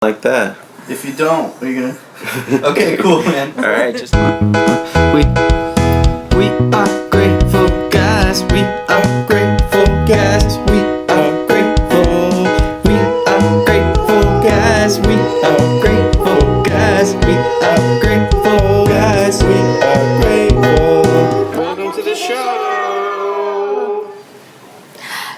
like that. If you don't, what are you gonna... Okay, cool, man. Alright, just... We are grateful guys. We are grateful guys. We are grateful. We are grateful guys. We are grateful guys. We are grateful guys. We are grateful. Welcome to the show.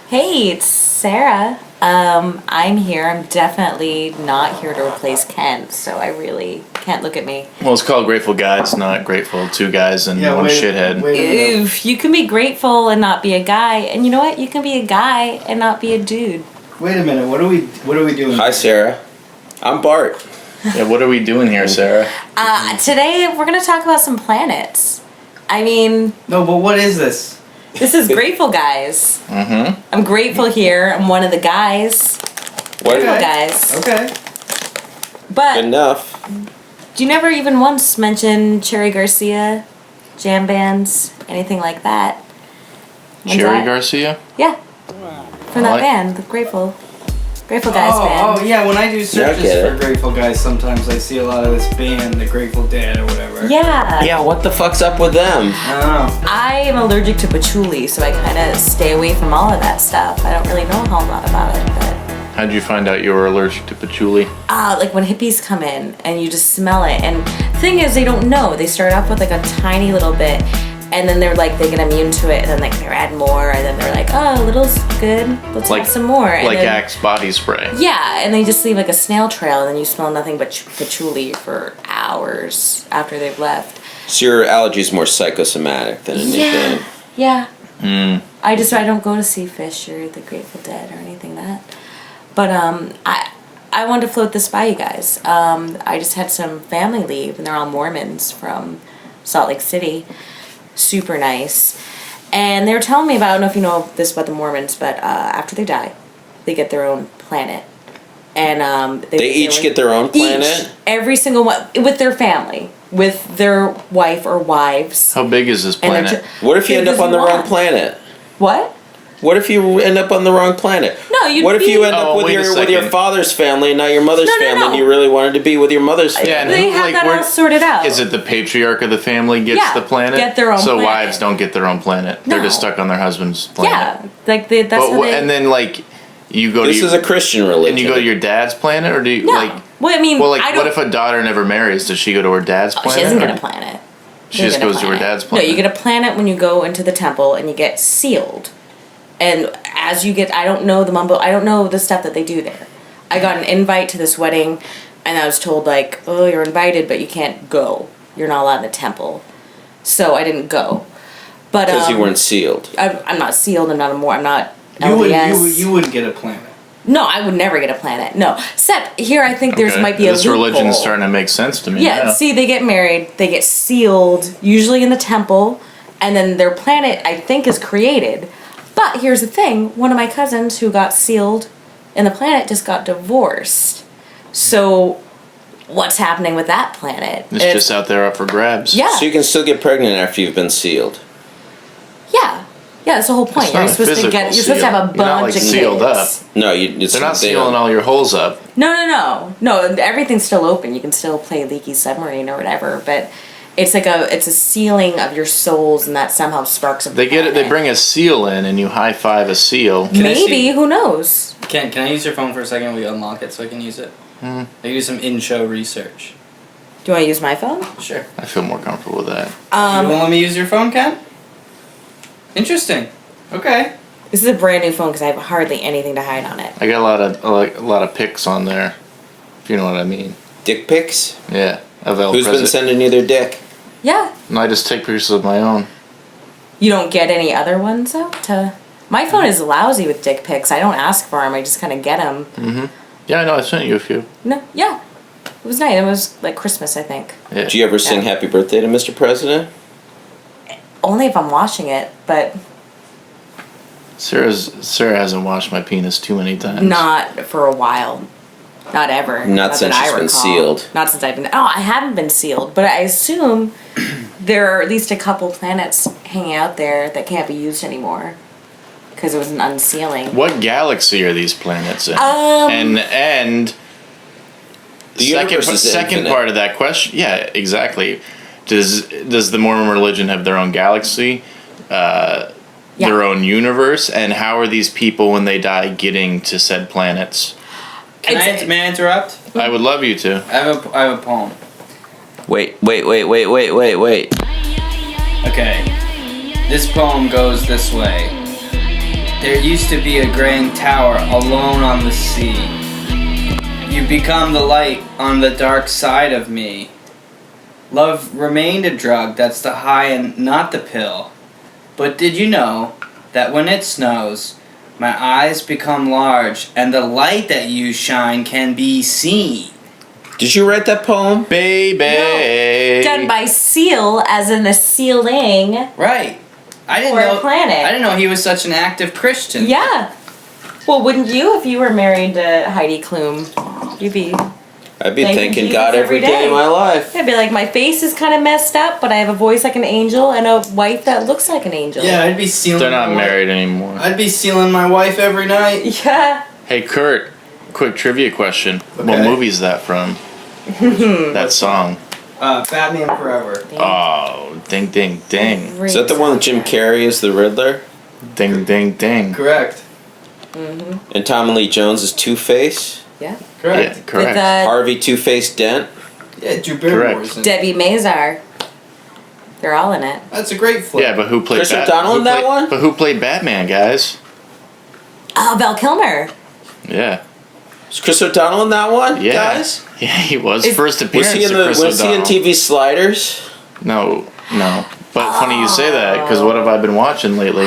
Hey, it's Sarah. I'm here. I'm definitely not here to replace Kent, so I really can't look at me. Well, it's called Grateful Guys, not Grateful Two Guys and one shithead. Wait a minute. If you can be grateful and not be a guy, and you know what? You can be a guy and not be a dude. Wait a minute. What are we doing? Hi, Sarah. I'm Bart. Yeah, what are we doing here, Sarah? Today we're gonna talk about some planets. I mean, No, but what is this? this is Grateful Guys. Mm-hmm. I'm grateful here. I'm one of the guys. What? Grateful Okay. guys. Okay. But Enough. do you never even once mention Cherry Garcia, jam bands, anything like that? When's Cherry that? Garcia? Yeah. From that Like- band, the Grateful Guys band. Oh, yeah, when I do searches get for it. Grateful Guys, sometimes I see a lot of this band, the Grateful Dead or whatever. Yeah. Yeah, what the fuck's up with them? I don't know. I am allergic to patchouli, so I kind of stay away from all of that stuff. I don't really know a whole lot about it, but How'd you find out you were allergic to patchouli? like when hippies come in and you just smell it. And the thing is, they don't know. They start off with like a tiny little bit, and then they're like, they get immune to it, and then like they add more, and then they're like, oh, a little's good. Let's Like- have some more. And Like then, Axe body spray. yeah, and they just leave like a snail trail, and then you smell nothing but patchouli for hours after they've left. So your allergy's more psychosomatic than anything. Yeah. Mm. I don't go to see Fish or the Grateful Dead or anything like that. But I wanted to float this by you guys. I just had some family leave, and they're all Mormons from Salt Lake City. Super nice. And they were telling me about, I don't know if you know this about the Mormons, but after they die, they get their own planet. And They each get their own planet? Every single one, with their family, with their wife or wives. How big is this And their planet? chi- What if you end big up as on the you wrong want. planet? What? What if you end up on the wrong planet? No, you'd What if be- you end Oh, up with wait a your second. father's family and not your mother's No, no, family, no. and you really wanted to be with your mother's family? Yeah, and They who- have that where- all sorted out. Is it the patriarch of the family gets Yeah, the planet? get their own So planet. wives don't get their own planet. They're No. just stuck on their husband's planet. Yeah, like that's But how they. and then like you go This to is a Christian religion. and you go to your dad's planet, or do you no. like? Well, I mean, Well, like I don't. what if a daughter never marries? Does she go to her dad's planet? She doesn't get or- a planet. She You just get a goes to her planet. dad's planet. No, you get a planet when you go into the temple and you get sealed. And as you get, I don't know the stuff that they do there. I got an invite to this wedding, and I was told like, oh, you're invited, but you can't go. You're not allowed in the temple. So I didn't go. But Because you weren't sealed. I'm not sealed. I'm not a more. I'm not You LDS. wouldn't get a planet. No, I would never get a planet. No. Except here, I think there's Okay. might be a This loophole. religion's starting to make sense to me. Yeah, see, they get married, they get sealed, usually in the temple, and then their planet, I think, is created. But here's the thing, one of my cousins who got sealed in the planet just got divorced. So, what's happening with that planet? It's just out there up for grabs. Yeah. So you can still get pregnant after you've been sealed. Yeah. Yeah, that's the whole point. It's not You're a supposed to physical you're supposed to have a seal. You're not, bunch like, of sealed kids. up. No, They're not sealing all your holes up. No, everything's still open. You can still play Leaky Submarine or whatever, but it's like it's a sealing of your souls, and that somehow sparks a They get it. They planet. bring a seal in, and you high five a seal. Can I Maybe, see- who knows? Can I use your phone for a second? We unlock it so I can use it. I can do some in-show research. Do you want to use my phone? Sure. I feel more comfortable with that. You won't let me use your phone, Ken? Interesting. Okay. This is a brand new phone because I have hardly anything to hide on it. I got a lot of pics on there, if you know what I mean. Dick pics? Yeah, of El Who's been President. sending you their dick? Yeah. And I just take pictures of my own. You don't get any other ones though? My phone is lousy with dick pics. I don't ask for them. I just kind of get them. Yeah, I know. I sent you a few. No, yeah. It was nice. It was like Christmas, I think. Yeah. Do you ever sing Yeah. happy birthday to Mr. President? Only if I'm washing it, but Sarah hasn't washed my penis too many times. not for a while. Not ever. Not since that I she's been recall. sealed. Not since I've been. Oh, I haven't been sealed, but I assume there are at least a couple planets hanging out there that can't be used anymore because it was an unsealing. What galaxy are these planets in? Um, and The universe is second infinite. part of that question, yeah, exactly. Does the Mormon religion have their own galaxy, their own universe, and how are these people when they die getting to said planets? May I interrupt? I would love you to. I have a poem. Wait. Okay. This poem goes this way. There used to be a grand tower alone on the sea. You become the light on the dark side of me. Love remained a drug that's the high and not the pill. But did you know that when it snows, my eyes become large and the light that you shine can be seen? Did you write that poem? Baby. Done by Seal, as in a sealing. Right. I didn't For a know. planet. I didn't know he was such an active Christian. Yeah. Well, wouldn't you if you were married to Heidi Klum? You'd be. I'd be Thank thanking Jesus God every every day day. of my life. I'd be like, my face is kind of messed up, but I have a voice like an angel and a wife that looks like an angel. Yeah, I'd be sealing. They're not my married anymore. I'd be sealing my wife every night. Yeah. Hey, Kurt, quick trivia question. What Okay. movie is that from? That song. Batman Forever. Oh, ding, ding, ding. Is that the one that Jim Carrey is the Riddler? Ding, ding, ding. Correct. And Tommy Lee Jones is Two-Face? Yeah. Correct. Yeah, correct. With Harvey Two-Face Dent? Yeah, Drew Barrymore's Correct. in. Debbie Mazar. They're all in it. That's a great flick. Yeah, but who played Chris O'Donnell in that one? But who played Batman, guys? Oh, Val Kilmer. Yeah. Is Chris O'Donnell in that one, Yeah. guys? Yeah, he was. Is- First appearance Was he in of Chris was he in O'Donnell. TV Sliders? No. But funny you say that, because what have I been watching lately?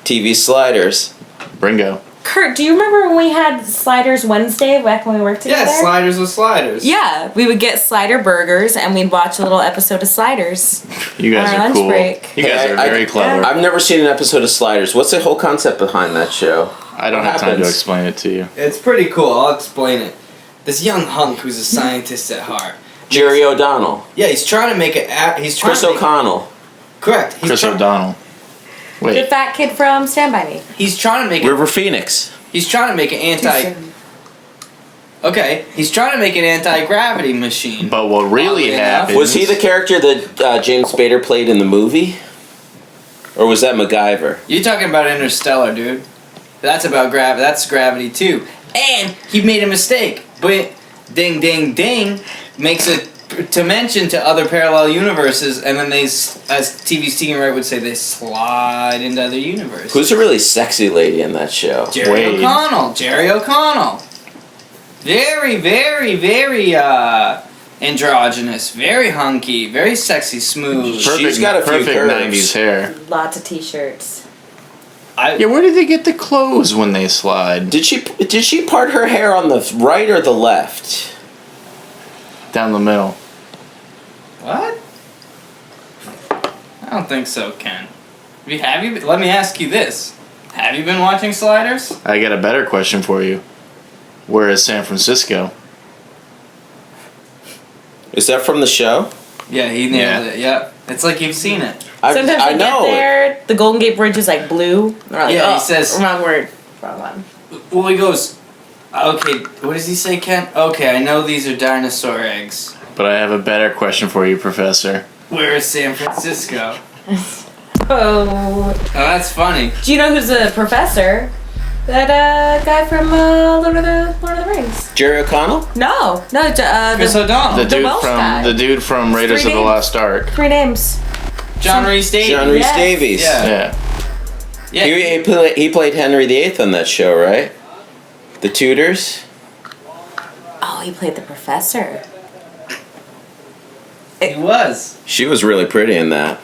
TV Sliders. Bringo. Kurt, do you remember when we had Sliders Wednesday back when we worked together? Yeah, sliders with sliders. Yeah, we would get slider burgers and we'd watch a little episode of Sliders. You guys On our are lunch cool. break. You guys Hey, are I- very clever. I've never seen an episode of Sliders. What's the whole concept behind that show? I don't What have time to happens? explain it to you. It's pretty cool. I'll explain it. This young hunk who's a scientist at heart. Jerry O'Donnell. Yeah, he's trying to make it. He's trying Chris to make, O'Connell. Correct. He's Chris try- O'Donnell. The Wait. fat kid from Stand By Me. He's trying to make it. River Phoenix. He's trying to make an anti. Okay, he's trying to make an anti-gravity machine. But what really Oddly enough. happened... Was he the character that James Spader played in the movie? Or was that MacGyver? You're talking about Interstellar, dude. That's about gravity. That's gravity too. And he made a mistake. But ding, ding, ding makes a dimension to other parallel universes, and then they, as TV Stephen Wright would say, they slide into other universes. Who's a really sexy lady in that show? Jerry Wade. O'Connell. Jerry O'Connell. Very, very, very androgynous. Very hunky. Very sexy, smooth. She's got a few perfect curves. 90s hair. Lots of t-shirts. Yeah, where did they get the clothes when they slide? Did she part her hair on the right or the left? Down the middle. What? I don't think so, Ken. Have you? Let me ask you this: have you been watching Sliders? I got a better question for you. Where is San Francisco? Is that from the show? Yeah, he nailed it. Yep, it's like you've seen it. Sometimes I we know. get there, the Golden Gate Bridge is like blue. And we're like, Yeah, he oh, says- wrong word. Wrong one. Well, he goes, okay. What does he say, Ken? Okay, I know these are dinosaur eggs. But I have a better question for you, Professor. Where is San Francisco? Oh. Oh, that's funny. Do you know who's a professor? That guy from Lord of the Rings. Jerry O'Connell? No, Chris the O'Donnell, The dude Welsh guy. from Raiders of Three the names. Lost Ark. 3 names. John Rhys Davies. John Rhys Yes. Davies. Yeah. Yeah. Yeah. He played Henry VIII on that show, right? The Tudors? Oh, he played the professor. He was. She was really pretty in that.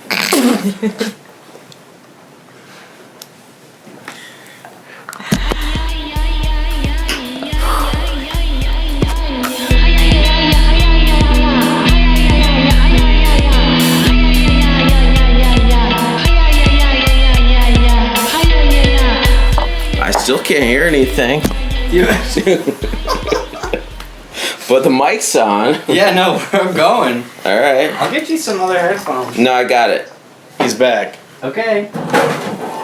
I still can't hear anything. You- But the mic's on. yeah, no, we're going. Alright. I'll get you some other headphones. No, I got it. He's back. Okay.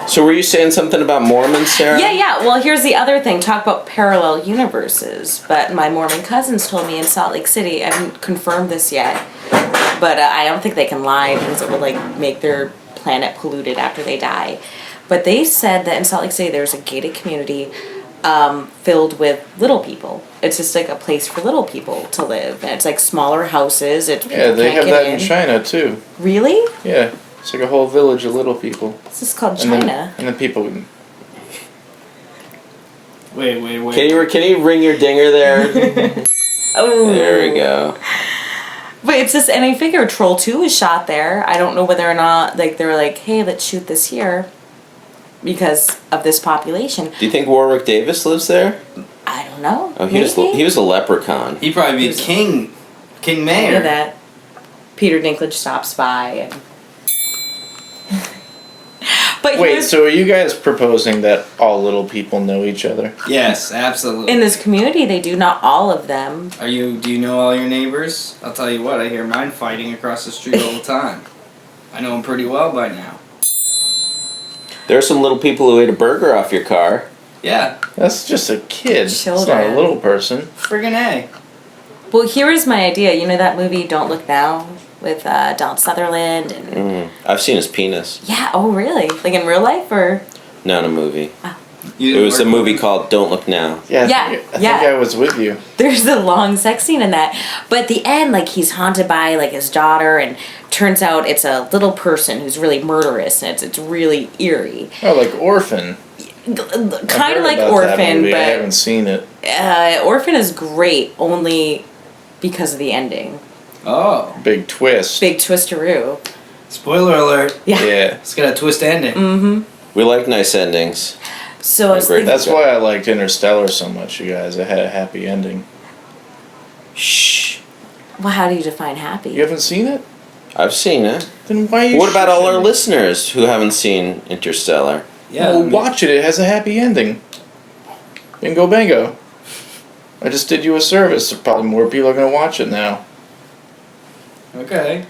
So were you saying something about Mormons, Sarah? Yeah. Well, here's the other thing. Talk about parallel universes. But my Mormon cousins told me in Salt Lake City, I haven't confirmed this yet, but I don't think they can lie because it would like make their planet polluted after they die. But they said that in Salt Lake City there's a gated community filled with little people. It's just like a place for little people to live. And it's like smaller houses. It's Yeah, they can't have get that in in. China too. Really? Yeah, it's like a whole village of little people. This is called And China. then people. Wait. Can you ring your dinger there? Oh. There we go. But it's just, and I figure Troll 2 was shot there. I don't know whether or not, like, they were like, hey, let's shoot this here because of this population. Do you think Warwick Davis lives there? I don't know. Oh, he was a leprechaun. He'd probably be King Look Mayor. at that. Peter Dinklage stops by. And but Wait, here's, so are you guys proposing that all little people know each other? Yes, absolutely. in this community, they do, not all of them. Do you know all your neighbors? I'll tell you what, I hear mine fighting across the street all the time. I know them pretty well by now. There are some little people who ate a burger off your car. Yeah, That's just a kid. It's not a Children. little person. friggin' A. Well, here is my idea. You know that movie Don't Look Now with Donald Sutherland? And I've seen his penis. yeah, oh really? Like in real life or? Not a movie. You It was a didn't work movie with called Don't Look Now. Yeah, Yeah, I think yeah. I was with you. There's a long sex scene in that. But at the end, like, he's haunted by, like, his daughter, and turns out it's a little person who's really murderous, and it's really eerie. Oh, like Orphan. Kind I've of heard like about that Orphan, movie. I haven't but seen it. Orphan is great only because of the ending. Oh, Big twist. Big twisteroo. spoiler alert. Yeah. Yeah. It's got a twist ending. We like nice endings. So I was Great. thinking, That's why I liked Interstellar so much, you guys. It had a happy ending. Shh. well, how do you define happy? You haven't seen it? I've seen it. Then why are you What about all our shushing? listeners who haven't seen Interstellar? Yeah. Well, watch it. It has a happy ending. Bingo bango. I just did you a service. Probably more people are going to watch it now. Okay.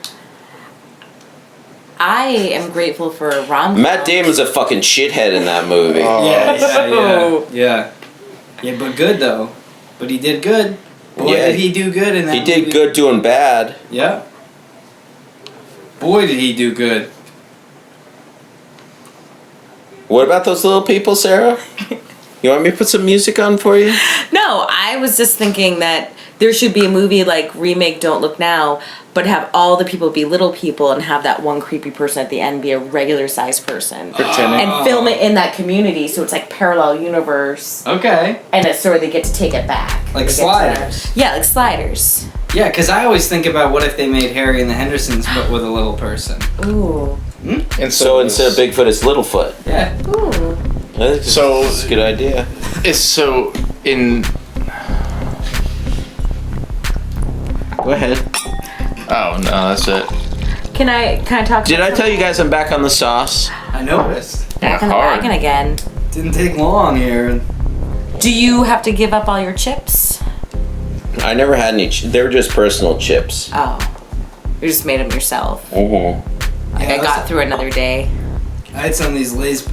I am grateful for rom-com. Matt Damon's a fucking shithead in that movie. Oh. Yeah. Yeah, but good though. But he did good. Boy, Yeah. did he do good in that He did movie. good doing bad. Yeah. Boy, did he do good. What about those little people, Sarah? You want me to put some music on for you? No, I was just thinking that there should be a movie like remake Don't Look Now, but have all the people be little people and have that one creepy person at the end be a regular sized person. Pretending. And film it in that community so it's like parallel universe. Okay. And it's sort of they get to take it back. Like They get to- Sliders. yeah, like Sliders. Yeah, because I always think about what if they made Harry and the Hendersons but with a little person. Ooh. And So instead of Bigfoot, it's Littlefoot. Yeah. Ooh. So- it's a good idea. It's so in. Go ahead. Oh no, that's it. Can I talk Did I tell you guys I'm back on the sauce? I noticed. back on the hard. wagon again? Didn't take long here. Do you have to give up all your chips? I never had any. They were just personal chips. Oh. You just made them yourself. Mm-hmm. Like I got through another day. I had some of these Lay's.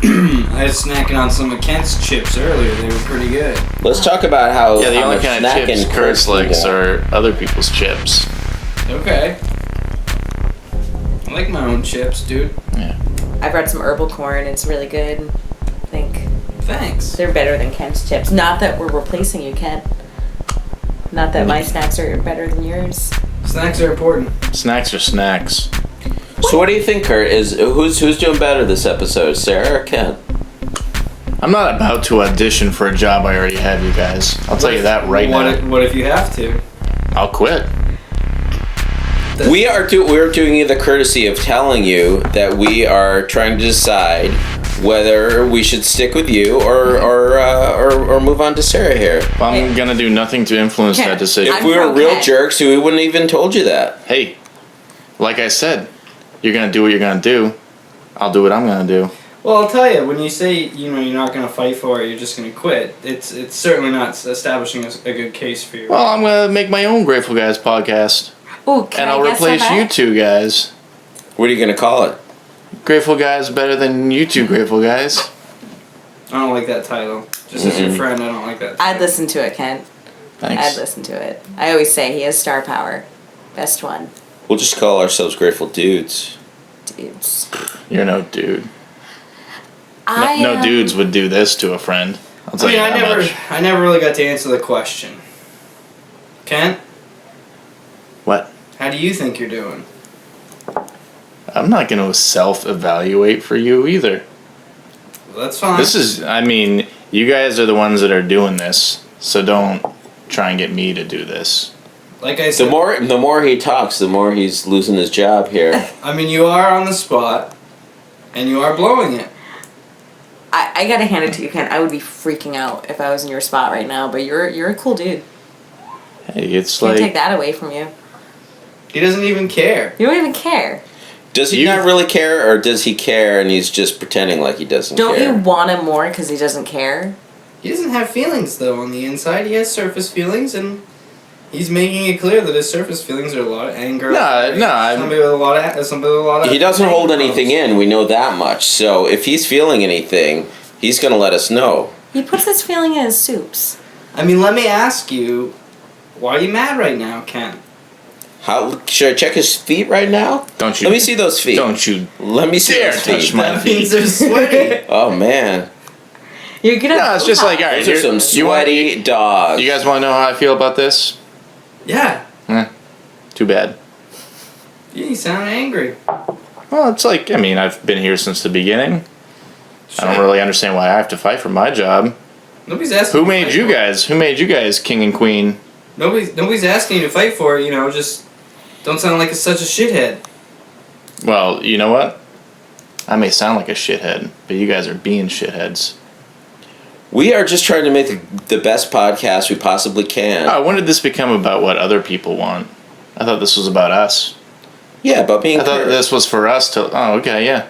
I was snacking on some of Kent's chips earlier. They were pretty good. Let's talk about how. Yeah, the how only much kind of chips snacking Kurt's Kurt likes can are other people's chips. Okay. I like my own chips, dude. I brought some herbal corn. It's really good. I think Thanks. they're better than Kent's chips. Not that we're replacing you, Kent. Not that my snacks are better than yours. Snacks are important. Snacks are snacks. So what do you think, Kurt? Who's doing better this episode, Sarah or Kent? I'm not about to audition for a job I already have, you guys. I'll tell you that right what now. What if you have to? I'll quit. We're doing you the courtesy of telling you that we are trying to decide whether we should stick with you or move on to Sarah here. I'm gonna do nothing to influence Kent, that decision. If we were pro real Kent. jerks, we wouldn't even told you that. Hey, like I said, you're gonna do what you're gonna do. I'll do what I'm gonna do. Well, I'll tell you. When you say you're not going to fight for it, you're just going to quit. It's certainly not establishing a good case for you. Well, I'm gonna make my own Grateful Guys podcast, Ooh, can and I I'll guess on replace that? you two guys. What are you going to call it? Grateful Guys better than you two Grateful Guys. I don't like that title. Just as your friend, I don't like that title. I'd listen to it, Kent. Thanks. I'd listen to it. I always say he has star power. Best one. We'll just call ourselves Grateful Dudes. Dudes. You're no dude. I No dudes would do this to a friend. I'll tell I mean, you I that never, much. I never really got to answer the question. Kent, What? how do you think you're doing? I'm not going to self-evaluate for you either. Well, that's fine. This is, I mean, you guys are the ones that are doing this, so don't try and get me to do this. Like I said, The more he talks, the more he's losing his job here. I mean, you are on the spot, and you are blowing it. I gotta hand it to you, Kent. I would be freaking out if I was in your spot right now, but you're a cool dude. Hey, it's Can't like take that away from you. He doesn't even care. You don't even care. Does he not really care, or does he care and he's just pretending like he doesn't Don't care? you want him more because he doesn't care? He doesn't have feelings, though, on the inside. He has surface feelings, and he's making it clear that his surface feelings are a lot of anger. Somebody with a lot of He doesn't hold anything in, we know that much. So if he's feeling anything, he's going to let us know. He puts his feeling in his soups. I mean, let me ask you, why are you mad right now, Ken? How should I check his feet right now? Don't you? Let me see those feet. Don't you Let me see dare those touch feet. my That means they're sweaty. Oh man, You're gonna. No, it's just like, all right, those are some you want- sweaty dogs. You guys want to know how I feel about this? Yeah, Too bad. you sound angry. Well, it's like, I mean, I've been here since the beginning. I don't really understand why I have to fight for my job. Nobody's asking. Who to made fight you for it. guys? Who made you guys king and queen? Nobody's asking you to fight for it. You know, just don't sound like such a shithead. Well, you know what? I may sound like a shithead, but you guys are being shitheads. We are just trying to make the best podcast we possibly can. Oh, when did this become about what other people want? I thought this was about us. Yeah, but being I thought clear. this was for us to. Oh, okay, yeah.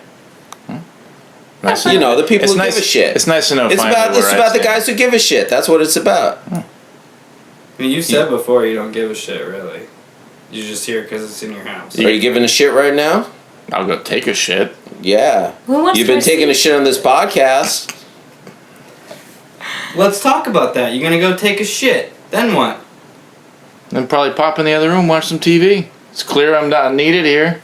Nice. You know, the people It's who nice, give a shit. It's nice to know. It's finally about where I the stand. guys who give a shit. That's what it's about. I mean, you said before you don't give a shit, really. You're just here because it's in your house. Are you giving a shit right now? I'll go take a shit. Yeah. Who wants You've been to taking a see- shit on this podcast. Let's talk about that. You're gonna go take a shit. Then what? Then probably pop in the other room, watch some TV. It's clear I'm not needed here.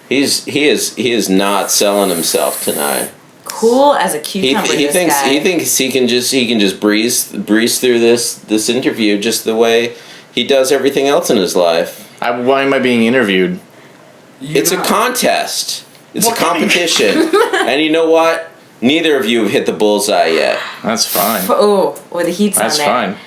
He is not selling himself tonight. Cool as a He, cucumber. he this thinks guy. he thinks he can just breeze through this interview just the way he does everything else in his life. Why am I being interviewed? It's a contest. It's What a competition. And you know what? Neither of you have hit the bullseye yet. That's fine. Oh, or the heat's That's on there. fine.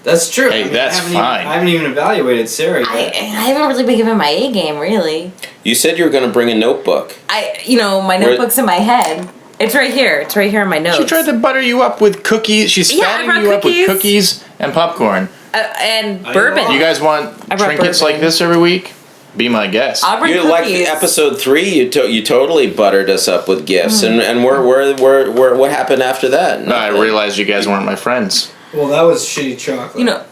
That's true. Hey, that's fine. I haven't even evaluated Sarah I yet. haven't really been giving my A game, really. You said you were going to bring a notebook. My notebook's in my head. It's right here. It's right here in my notes. She tried to butter you up with cookies. She's Yeah, I fattening brought you up with cookies. cookies and popcorn. And I bourbon. know. You guys want I brought trinkets bourbon. like this every week? Be my guest. I'll bring You cookies. like episode 3? You totally buttered us up with gifts, and where what happened after that? No, I realized you guys weren't my friends. Well, that was shitty chocolate. You know,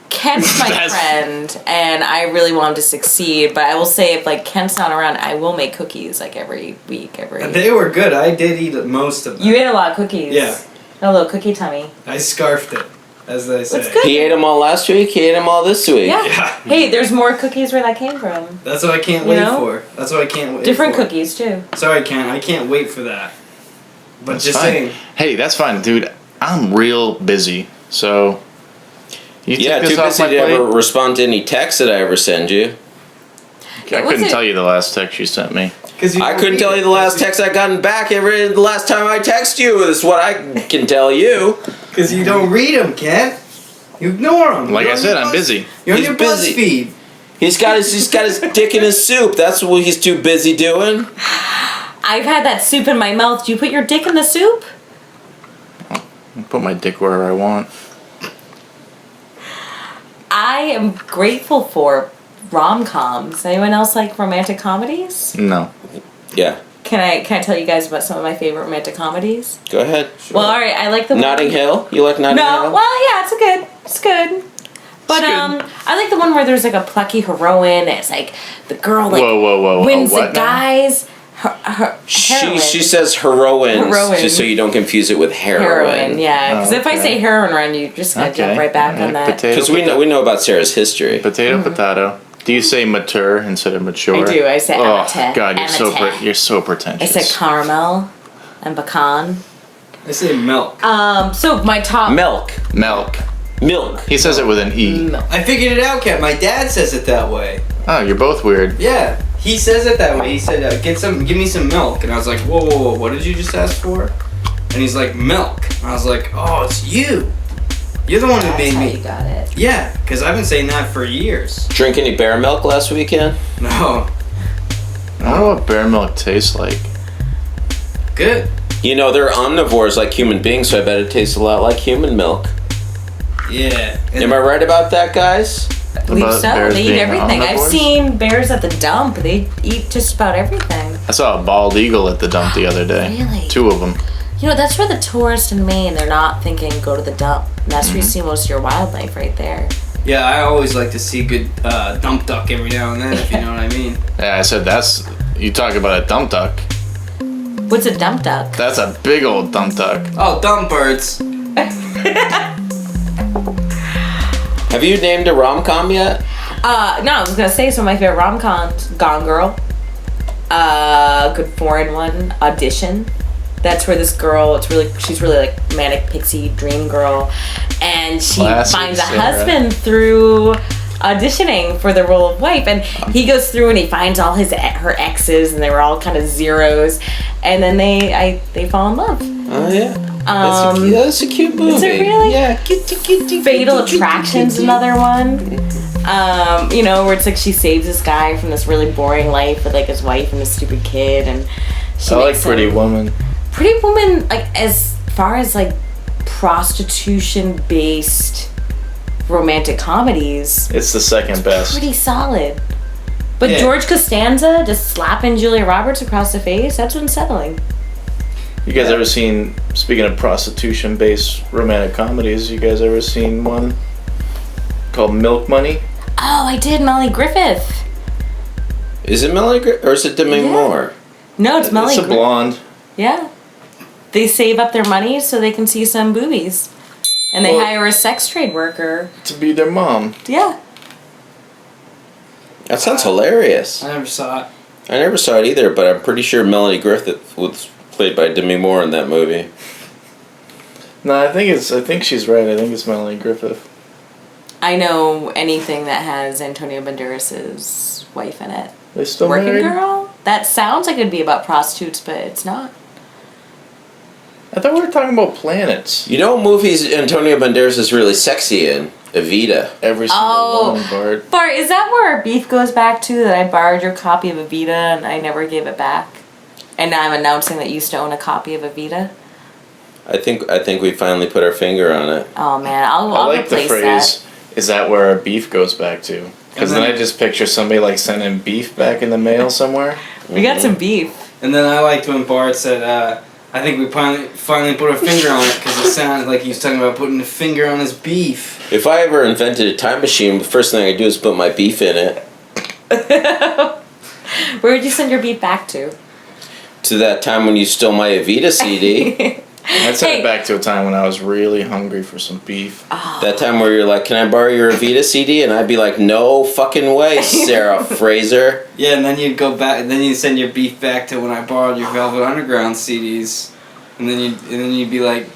Kent's my That's- friend, and I really want him to succeed. But I will say, if Kent's not around, I will make cookies every week. And they were good. I did eat most of them. You ate a lot of cookies. Yeah. A little cookie tummy. I scarfed it, as they say. That's good. He ate them all last week. He ate them all this week. Yeah. Yeah. Hey, there's more cookies where that came from. That's what I can't You wait know? for. That's what I can't wait Different for. cookies too. Sorry, Ken. I can't wait for that. But That's just fine. saying. Hey, that's fine, dude. I'm real busy, so you Yeah, take too this off busy my to plate. ever respond to any texts that I ever send you. I What's couldn't it- tell you the last text you sent me. I couldn't tell you the last text I gotten back. The last time I text you is what I can tell you. Because you don't read them, Ken. You ignore them. Like I said, I'm busy. You're on He's your busy. BuzzFeed. He's got his dick in his soup. That's what he's too busy doing. I've had that soup in my mouth. Do you put your dick in the soup? I put my dick wherever I want. I am grateful for rom-coms. Anyone else like romantic comedies? No. Yeah, Can I tell you guys about some of my favorite romantic comedies? go ahead. Well, all right. I like the Notting Hill. You like Notting No, Hill? well, yeah, it's good. But I like the one where there's like a plucky heroine. It's like the girl like Whoa, wins the what now? guys. She says heroine, just so you don't confuse it with heroin. Yeah. Because if I okay. say heroin run, you're just gonna jump right back on that. Because we know about Sarah's history. Potato. Do you say mature instead of mature? I do. I say Oh amateur. God, Amateur. you're so I pretentious. said caramel and pecan. I say milk. So my top Milk. Milk. He says it with an E. I figured it out, Kat. My dad says it that way. Oh, you're both weird. Yeah, he says it that way. He said, give me some milk." And I was like, "Whoa, what did you just ask for?" And he's like, "Milk." And I was like, "Oh, it's you. You're the one who That's made how me." you got it. Yeah, because I've been saying that for years. Drink any bear milk last weekend? No, I don't know what bear milk tastes like. good. You know, they're omnivores like human beings, so I bet it tastes a lot like human milk. Yeah. Am I right about that, guys? I believe About so. bears They eat being everything. I've omnivores? seen bears at the dump. They eat just about everything. I saw a bald eagle at the dump the other day. Really? 2 of them. You know, that's where the tourists in Maine, they're not thinking go to the dump. And that's where you see most of your wildlife right there. Yeah, I always like to see good dump duck every now and then, if you know what I mean. Yeah, I said you talk about a dump duck. What's a dump duck? That's a big old dump duck. Oh, dump birds. Have you named a rom-com yet? No, I was gonna say some of my favorite rom-coms. Gone Girl. Good foreign one. Audition. That's where this girl, she's really like manic pixie dream girl, and she Classic finds a Sarah. husband through auditioning for the role of wife, and he goes through and he finds all her exes, and they were all kind of zeros, and then they fall in love. Oh, yeah. That's a cute movie. Is it really? Yeah. Fatal Attraction's another one. You know, where it's like she saves this guy from this really boring life with like his wife and his stupid kid, and she I like makes Pretty him- Woman. Pretty Woman, like as far as like prostitution based romantic comedies, It's the second best. pretty solid. But Yeah. George Costanza just slapping Julia Roberts across the face, that's unsettling. You guys ever seen, speaking of prostitution based romantic comedies, you guys ever seen one called Milk Money? Oh, I did Melanie Griffith. Is it Melanie or is it Demi Yeah. Moore? No, it's Melanie It's a Griffith. blonde. Yeah. They save up their money so they can see some boobies. And they Well- hire a sex trade worker. To be their mom. Yeah. That sounds hilarious. I never saw it. I never saw it either, but I'm pretty sure Melanie Griffith was played by Demi Moore in that movie. No, I think she's right. I think it's Melanie Griffith. I know anything that has Antonio Banderas' wife in it. They still Working married? Girl? That sounds like it'd be about prostitutes, but it's not. I thought we were talking about planets. You know what movies Antonio Banderas is really sexy in? Evita. Every single Oh. one, Bart. Bart, is that where our beef goes back to? That I borrowed your copy of Evita and I never gave it back? And now I'm announcing that you used to own a copy of Evita? I think we finally put our finger on it. Oh man, I'll I like the replace phrase, is that where our beef goes back to? Because And then then- I just picture somebody like sending beef back in the mail somewhere. that. We got some beef. And then I liked when Bart said, I think we finally put our finger on it because it sounded like he was talking about putting a finger on his beef. If I ever invented a time machine, the first thing I'd do is put my beef in it. Where would you send your beef back to? To that time when you stole my Evita CD. I'd send Hey. it back to a time when I was really hungry for some beef. That time where you're like, can I borrow your Evita CD? And I'd be like, no fucking way, Sarah Fraser. Yeah, and then you'd go back. Then you'd send your beef back to when I borrowed your Velvet Underground CDs, and then you'd be like,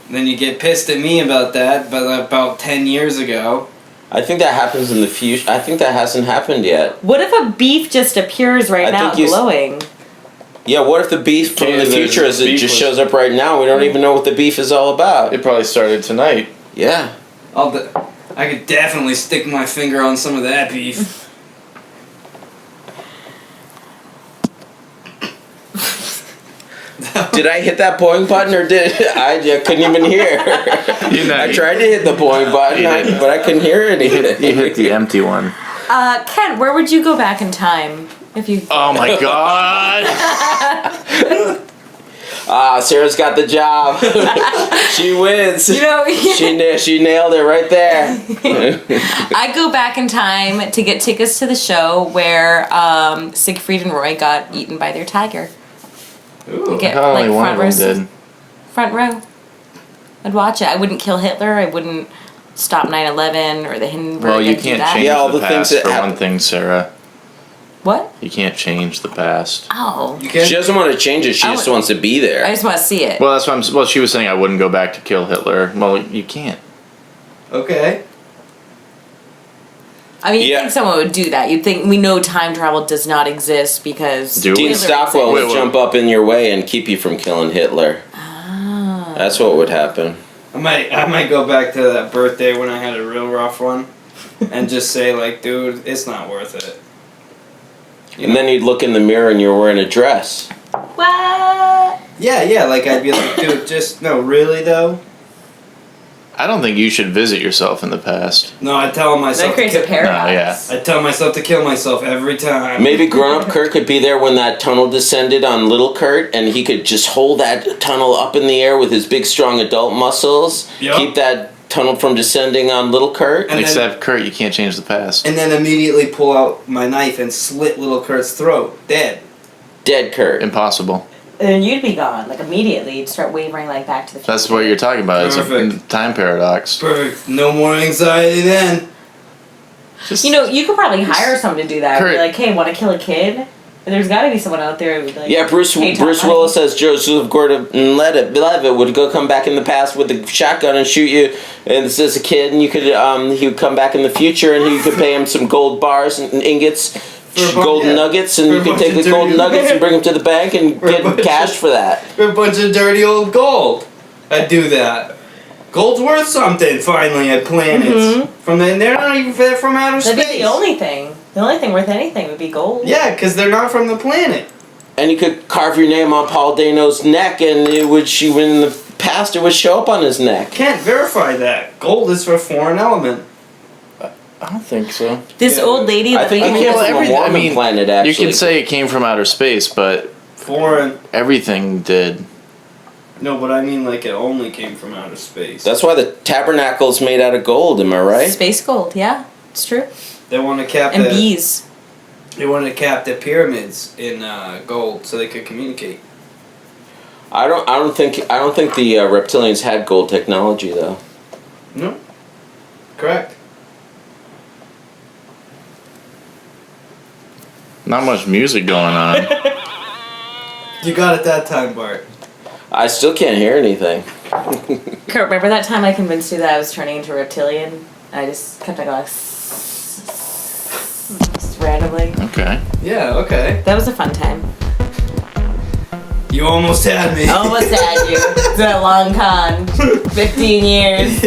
then you get pissed at me about that, but about 10 years ago. I think that happens in the future. I think that hasn't happened yet. What if a beef just appears right I now think you s- glowing? Yeah, what if the beef from Okay, the there's future is it beef just was- shows up right now? We don't even know what the beef is all about. It probably started tonight. Yeah. I could definitely stick my finger on some of that beef. Did I hit that boing button or did I couldn't even hear? I tried to hit the boing button, You did. but I couldn't hear anything. You hit the empty one. Ken, where would you go back in time if you? Oh my god! Sarah's got the job. She wins. You know, She nailed it right there. I go back in time to get tickets to the show where Siegfried and Roy got eaten by their tiger. Ooh. Get Only one front of them row. did. Front row. I'd watch it. I wouldn't kill Hitler. I wouldn't stop 9/11 or the Hindenburg. Well, you I'd do can't that. change Yeah, all the the things past that for happen. one thing, Sarah. What? You can't change the past. Oh. You can? She doesn't want to change it. She I just would- wants to be there. I just want to see it. Well, that's what I'm. Well, she was saying I wouldn't go back to kill Hitler. Well, you can't. Okay. I mean, you'd Yeah. think someone would do that. You'd think we know time travel does not exist because Do Dean we? Hitler Stockwell exists. would jump up in your way and keep you from killing Hitler. Ah. That's what would happen. I might go back to that birthday when I had a real rough one, and just say like, dude, it's not worth it. And then you'd look in the mirror and you're wearing a dress. What? Yeah, like I'd be like, dude, just no, really though. I don't think you should visit yourself in the past. No, I tell myself. That creates a paradox. I tell myself to kill myself every time. Maybe grown up Kurt could be there when that tunnel descended on little Kurt, and he could just hold that tunnel up in the air with his big, strong adult muscles. Yup. Keep that tunnel from descending on little Kurt. And then- Except Kurt, you can't change the past. And then immediately pull out my knife and slit little Kurt's throat, dead. Dead Kurt. Impossible. And you'd be gone, like immediately. You'd start wavering like Back to the Future. That's what you're talking about. It's a Perfect. time paradox. Perfect. No more anxiety then. Just, You know, you could probably hire someone to do that. Kurt. Be like, hey, want to kill a kid? And there's got to be someone out there who would be like, Yeah, Bruce hey, Tom, Bruce honey. Willis as Joseph Gordon-Levitt would go come back in the past with a shotgun and shoot you. And this is a kid, and you could he would come back in the future, and you could pay him some gold bars and ingots, For a bunch- golden yeah. nuggets, and For you a could bunch take of the golden dirty- nuggets and bring them to the bank and For a get bunch cash of- for that. For a bunch of dirty old gold. I'd do that. Gold's worth something finally at planets. They're not even from outer That'd space. be the only thing. The only thing worth anything would be gold. Yeah, because they're not from the planet. And you could carve your name on Paul Dano's neck, and it would in the past it would show up on his neck. Can't verify that. Gold is for a foreign element. I don't think so. This Yeah. old lady I that think they it told came us- from a Mormon planet, You actually. could say it came from outer space, but Foreign. everything did. No, but I mean like it only came from outer space. That's why the tabernacle's made out of gold. Am I right? Space gold, yeah. It's true. They want to cap And bees. They wanted to cap the pyramids in gold so they could communicate. I don't think the reptilians had gold technology though. No. Correct. Not much music going on. You got it that time, Bart. I still can't hear anything. Kurt, remember that time I convinced you that I was turning into a reptilian? I just kept going just randomly. Okay. Yeah, okay. That was a fun time. You almost had me. Almost had you. It's been a long con. 15 years.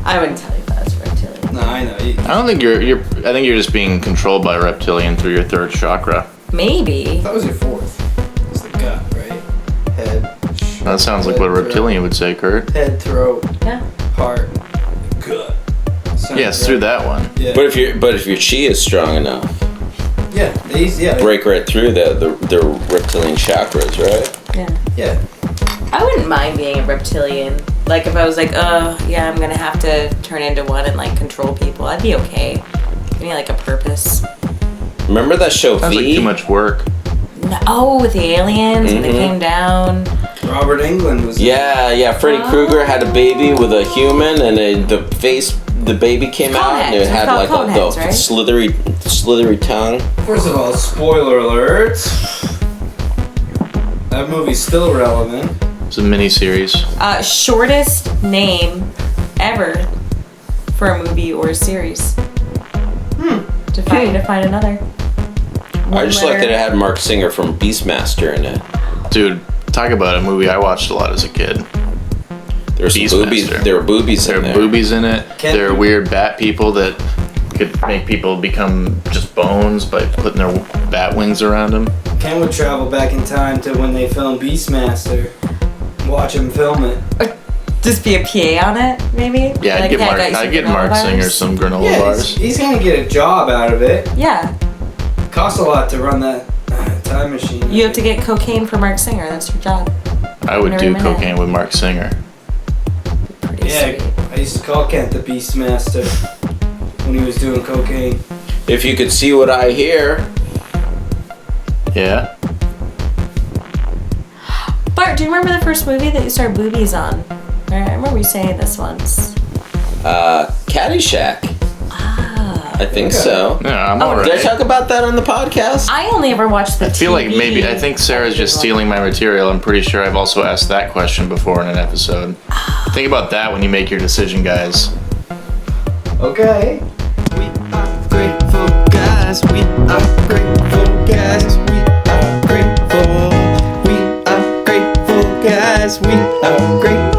I wouldn't tell you if I was a reptilian. No, I know. I don't think you're. I think you're just being controlled by a reptilian through your third chakra. Maybe. That was your fourth. It's the gut, right? Head. That sounds like what a reptilian would say, Kurt. Head, throat, Yeah. heart, gut. Sounds Yes, right. through that one. Yeah. But if your chi is strong enough, yeah, they break right through the reptilian chakras, right? Yeah. Yeah. I wouldn't mind being a reptilian. Like if I was like, yeah, I'm gonna have to turn into one and like control people. I'd be okay. Give me like a purpose. Remember that show Sounds V? like too much work. No, oh, with the aliens when they came down. Robert Englund was. Yeah. Freddy Krueger had a baby with a human, and the baby came out, and it Coneheads. had It's like called a coneheads, right? slithery tongue. First of all, spoiler alert. That movie's still relevant. It's a mini series. Shortest name ever for a movie or a series. Define another. I just like that it had Mark Singer from Beastmaster in it. Dude, talk about a movie I watched a lot as a kid. There were some Beastmaster. boobies. There were boobies There in are there. boobies in it. Can- There are weird bat people that could make people become just bones by putting their bat wings around them. Ken would travel back in time to when they filmed Beastmaster. Watch him film it. Just be a PA on it, maybe? Yeah, Like, I'd get hey, I Mark. got you some I'd get granola Mark bars. Singer some granola Yeah, bars. he's gonna get a job out of it. Yeah. Costs a lot to run that. time machine. You have to get cocaine for Mark Singer. That's your job. I would Every do minute. cocaine with Mark Singer. Pretty Yeah, sweet. I used to call Kent the Beastmaster when he was doing cocaine. If you could see what I hear. Yeah. Bart, do you remember the first movie that you saw boobies on? I remember you saying this once. Caddyshack. I think so. Yeah, I'm Oh, Did I alright. talk about that on the podcast? I only ever watched the I feel like TV. I think Sarah's just stealing my material. I'm pretty sure I've also asked that question before in an episode. Think about that when you make your decision, guys. Okay. We are grateful guys. We are grateful guys. We are grateful. We are grateful guys. We are grateful.